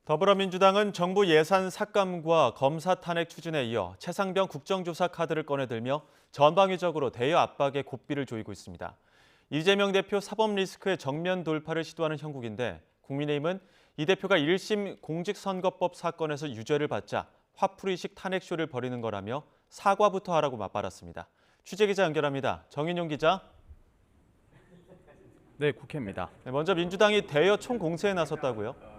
더불어민주당은 정부 예산 삭감과 검사 탄핵 추진에 이어 최상병 국정조사 카드를 꺼내들며 전방위적으로 대여 압박에 고삐를 조이고 있습니다. 이재명 대표 사법 리스크의 정면 돌파를 시도하는 형국인데 국민의힘은 이 대표가 1심 공직선거법 사건에서 유죄를 받자 화풀이식 탄핵쇼를 벌이는 거라며 사과부터 하라고 맞받았습니다. 취재기자 연결합니다. 정인용 기자. 네, 국회입니다. 먼저 민주당이 대여 총공세에 나섰다고요?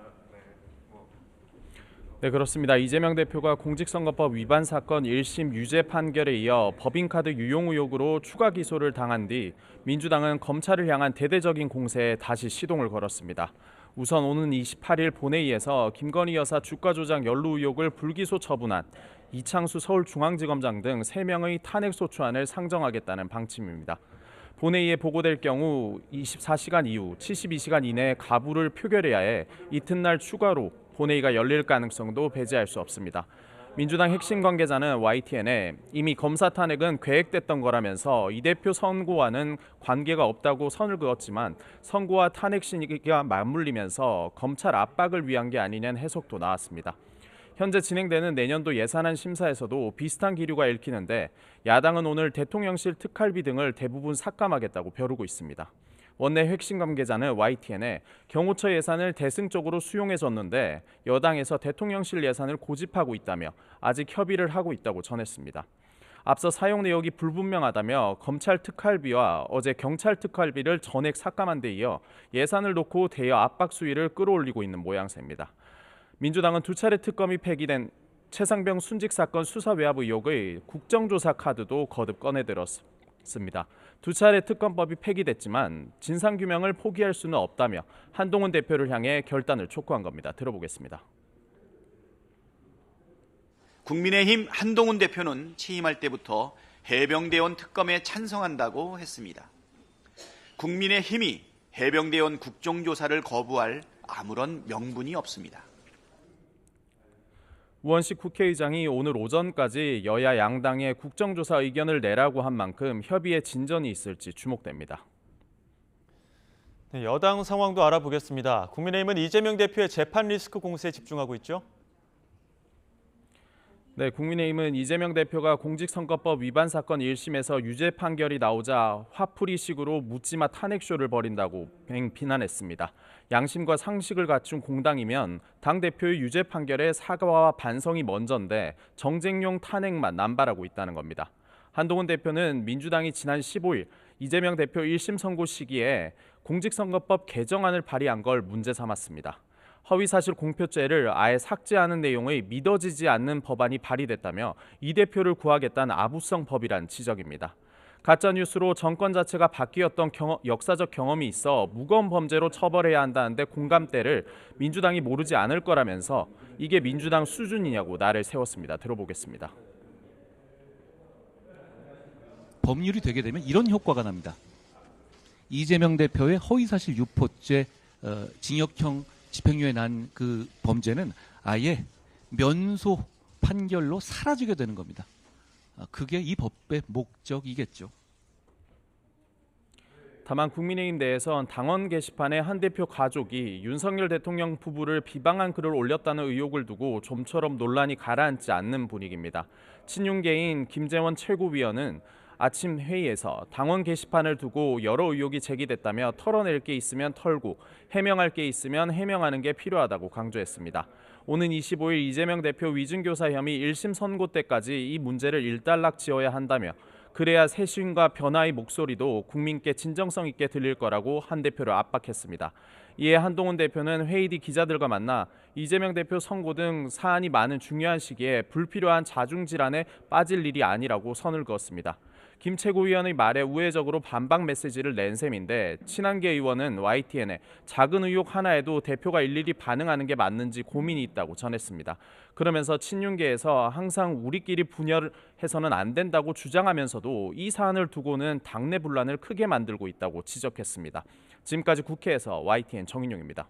네, 그렇습니다. 이재명 대표가 공직선거법 위반 사건 1심 유죄 판결에 이어 법인카드 유용 의혹으로 추가 기소를 당한 뒤 민주당은 검찰을 향한 대대적인 공세에 다시 시동을 걸었습니다. 우선 오는 28일 본회의에서 김건희 여사 주가 조작 연루 의혹을 불기소 처분한 이창수 서울중앙지검장 등 3명의 탄핵소추안을 상정하겠다는 방침입니다. 본회의에 보고될 경우 24시간 이후 72시간 이내에 가부를 표결해야 해 이튿날 추가로 본회의가 열릴 가능성도 배제할 수 없습니다. 민주당 핵심 관계자는 YTN에 이미 검사 탄핵은 계획됐던 거라면서 이 대표 선고와는 관계가 없다고 선을 그었지만 선고와 탄핵 시기가 맞물리면서 검찰 압박을 위한 게 아니냐는 해석도 나왔습니다. 현재 진행되는 내년도 예산안 심사에서도 비슷한 기류가 읽히는데 야당은 오늘 대통령실 특활비 등을 대부분 삭감하겠다고 벼르고 있습니다. 원내 핵심 관계자는 YTN에 경호처 예산을 대승적으로 수용해줬는데 여당에서 대통령실 예산을 고집하고 있다며 아직 협의를 하고 있다고 전했습니다. 앞서 사용 내역이 불분명하다며 검찰 특활비와 어제 경찰 특활비를 전액 삭감한 데 이어 예산을 놓고 대여 압박 수위를 끌어올리고 있는 모양새입니다. 민주당은 2차례 특검이 폐기된 최상병 순직 사건 수사 외압 의혹의 국정조사 카드도 거듭 꺼내들었습니다. 2차례 특검법이 폐기됐지만 진상규명을 포기할 수는 없다며 한동훈 대표를 향해 결단을 촉구한 겁니다. 들어보겠습니다. 국민의힘 한동훈 대표는 취임할 때부터 해병대원 특검에 찬성한다고 했습니다. 국민의힘이 해병대원 국정조사를 거부할 아무런 명분이 없습니다. 우원식 국회의장이 오늘 오전까지 여야 양당의 국정조사 의견을 내라고 한 만큼 협의에 진전이 있을지 주목됩니다. 네, 여당 상황도 알아보겠습니다. 국민의힘은 이재명 대표의 재판 리스크 공세에 집중하고 있죠? 네, 국민의힘은 이재명 대표가 공직선거법 위반 사건 1심에서 유죄 판결이 나오자 화풀이식으로 묻지마 탄핵쇼를 벌인다고 비난했습니다. 양심과 상식을 갖춘 공당이면 당대표의 유죄 판결에 사과와 반성이 먼저인데 정쟁용 탄핵만 남발하고 있다는 겁니다. 한동훈 대표는 민주당이 지난 15일 이재명 대표 1심 선고 시기에 공직선거법 개정안을 발의한 걸 문제 삼았습니다. 허위사실 공표죄를 아예 삭제하는 내용의 믿어지지 않는 법안이 발의됐다며 이 대표를 구하겠다는 아부성 법이란 지적입니다. 가짜뉴스로 정권 자체가 바뀌었던 역사적 경험이 있어 무거운 범죄로 처벌해야 한다는데 공감대를 민주당이 모르지 않을 거라면서 이게 민주당 수준이냐고 날을 세웠습니다. 들어보겠습니다. 법률이 되게 되면 이런 효과가 납니다. 이재명 대표의 허위사실 유포죄 징역형 집행유예 난 그 범죄는 아예 면소 판결로 사라지게 되는 겁니다. 그게 이 법의 목적이겠죠. 다만 국민의힘 내에선 당원 게시판에 한 대표 가족이 윤석열 대통령 부부를 비방한 글을 올렸다는 의혹을 두고 좀처럼 논란이 가라앉지 않는 분위기입니다. 친윤계인 김재원 최고위원은 아침 회의에서 당원 게시판을 두고 여러 의혹이 제기됐다며 털어낼 게 있으면 털고 해명할 게 있으면 해명하는 게 필요하다고 강조했습니다. 오는 25일 이재명 대표 위증교사 혐의 1심 선고 때까지 이 문제를 일단락 지어야 한다며 그래야 쇄신과 변화의 목소리도 국민께 진정성 있게 들릴 거라고 한 대표를 압박했습니다. 이에 한동훈 대표는 회의 뒤 기자들과 만나 이재명 대표 선고 등 사안이 많은 중요한 시기에 불필요한 자중질환에 빠질 일이 아니라고 선을 그었습니다. 김 최고위원의 말에 우회적으로 반박 메시지를 낸 셈인데 친한계 의원은 YTN에 작은 의혹 하나에도 대표가 일일이 반응하는 게 맞는지 고민이 있다고 전했습니다. 그러면서 친윤계에서 항상 우리끼리 분열해서는 안 된다고 주장하면서도 이 사안을 두고는 당내 분란을 크게 만들고 있다고 지적했습니다. 지금까지 국회에서 YTN 정인용입니다.